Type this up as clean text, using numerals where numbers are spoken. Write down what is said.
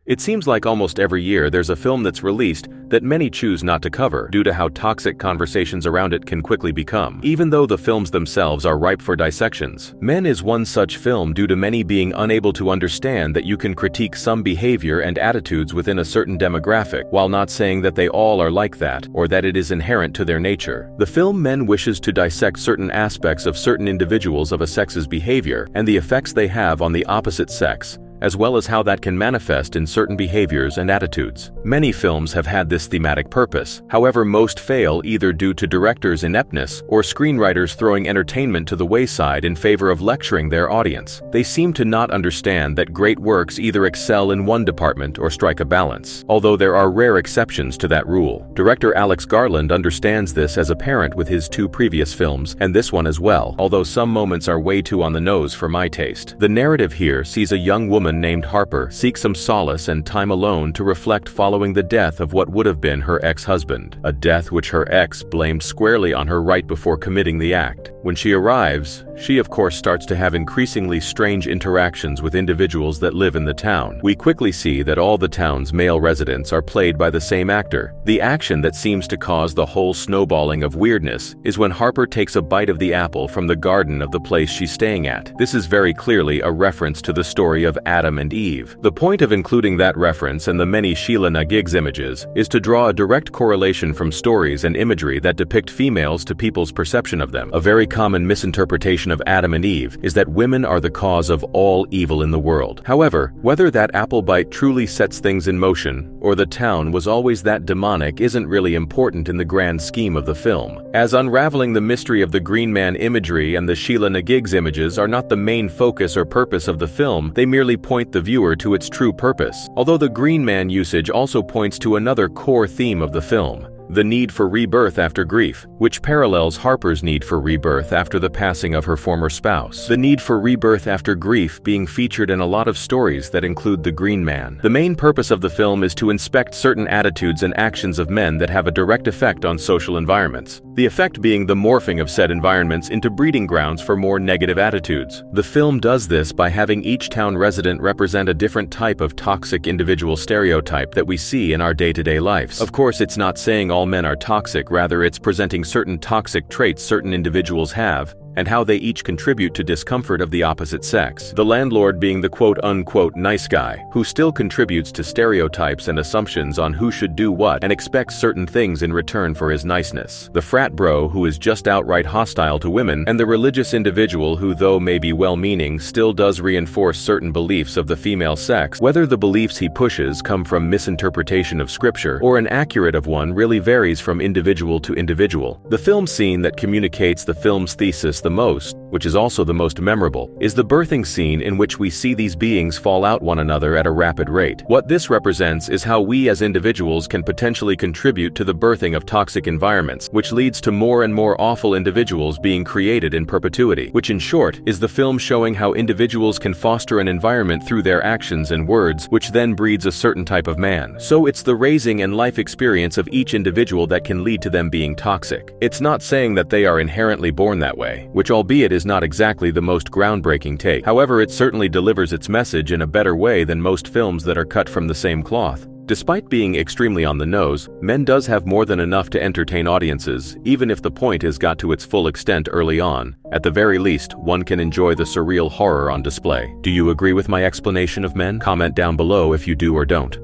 It seems like almost every year there's a film that's released that many choose not to cover due to how toxic conversations around it can quickly become, even though the films themselves are ripe for dissections. Men is one such film due to many being unable to understand that you can critique some behavior and attitudes within a certain demographic, while not saying that they all are like that, or that it is inherent to their nature. The film Men wishes to dissect certain aspects of certain individuals of a sex's behavior and the effects they have on the opposite sex, as well as how that can manifest in certain behaviors and attitudes. Many films have had this thematic purpose. However, most fail either due to directors' ineptness or screenwriters throwing entertainment to the wayside in favor of lecturing their audience. They seem to not understand that great works either excel in one department or strike a balance, although there are rare exceptions to that rule. Director Alex Garland understands this as apparent with his 2 previous films, and this one as well, although some moments are way too on the nose for my taste. The narrative here sees a young woman named Harper seek some solace and time alone to reflect following the death of what would have been her ex-husband, a death which her ex blamed squarely on her right before committing the act. When she arrives, she of course starts to have increasingly strange interactions with individuals that live in the town. We quickly see that all the town's male residents are played by the same actor. The action that seems to cause the whole snowballing of weirdness is when Harper takes a bite of the apple from the garden of the place she's staying at. This is very clearly a reference to the story of Adam and Eve. The point of including that reference and the many Sheila na Gigs images is to draw a direct correlation from stories and imagery that depict females to people's perception of them. A very common misinterpretation of Adam and Eve is that women are the cause of all evil in the world. However, whether that apple bite truly sets things in motion or the town was always that demonic isn't really important in the grand scheme of the film, as unraveling the mystery of the Green Man imagery and the Sheila na Gigs images are not the main focus or purpose of the film. They merely point the viewer to its true purpose, although the Green Man usage also points to another core theme of the film: the need for rebirth after grief, which parallels Harper's need for rebirth after the passing of her former spouse. The need for rebirth after grief being featured in a lot of stories that include the Green Man. The main purpose of the film is to inspect certain attitudes and actions of men that have a direct effect on social environments, the effect being the morphing of said environments into breeding grounds for more negative attitudes. The film does this by having each town resident represent a different type of toxic individual stereotype that we see in our day-to-day lives. Of course, it's not saying all men are toxic, rather it's presenting certain toxic traits certain individuals have, and how they each contribute to discomfort of the opposite sex. The landlord being the quote-unquote nice guy, who still contributes to stereotypes and assumptions on who should do what and expects certain things in return for his niceness. The frat bro who is just outright hostile to women, and the religious individual who, though maybe well-meaning, still does reinforce certain beliefs of the female sex. Whether the beliefs he pushes come from misinterpretation of scripture or an accurate of one really varies from individual to individual. The film scene that communicates the film's thesis the most, which is also the most memorable, is the birthing scene in which we see these beings fall out one another at a rapid rate. What this represents is how we as individuals can potentially contribute to the birthing of toxic environments, which leads to more and more awful individuals being created in perpetuity, which in short is the film showing how individuals can foster an environment through their actions and words, which then breeds a certain type of man. So it's the raising and life experience of each individual that can lead to them being toxic. It's not saying that they are inherently born that way, which albeit is not exactly the most groundbreaking take. However, it certainly delivers its message in a better way than most films that are cut from the same cloth. Despite being extremely on the nose, Men does have more than enough to entertain audiences, even if the point is got to its full extent early on. At the very least, one can enjoy the surreal horror on display. Do you agree with my explanation of Men? Comment down below if you do or don't.